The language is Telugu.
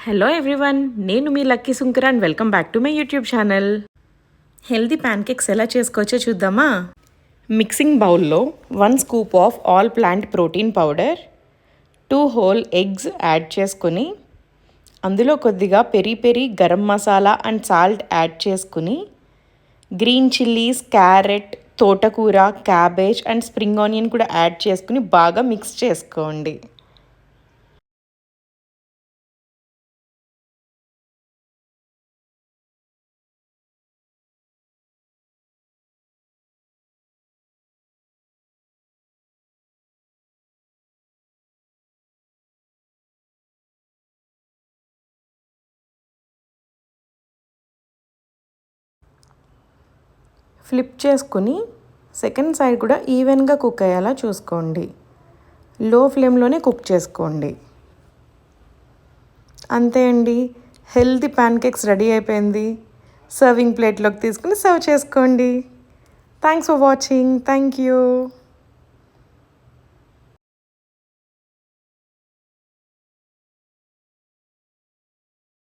హలో ఎవ్రీవన్, నేను మీ Lucky Sunkar and welcome back to my YouTube channel. Healthy pancakes ఎలా చేసుకోవచ్చో చూద్దామా. మిక్సింగ్ బౌల్లో 1 scoop of all plant protein powder, 2 whole eggs add చేసుకుని అందులో కొద్దిగా peri peri garam masala and salt add చేసుకుని గ్రీన్ చిల్లీస్, క్యారెట్, తోటకూర, క్యాబేజ్ అండ్ స్ప్రింగ్ ఆనియన్ కూడా యాడ్ చేసుకుని బాగా మిక్స్ చేసుకోండి. ఫ్లిప్ చేసుకుని సెకండ్ సైడ్ కూడా ఈవెన్గా కుక్ అయ్యేలా చూసుకోండి. లో ఫ్లేమ్లోనే కుక్ చేసుకోండి. అంతే అండి, హెల్తీ ప్యాన్ కేక్స్ రెడీ అయిపోయింది. సర్వింగ్ ప్లేట్లోకి తీసుకుని సర్వ్ చేసుకోండి. Thanks for watching. Thank you.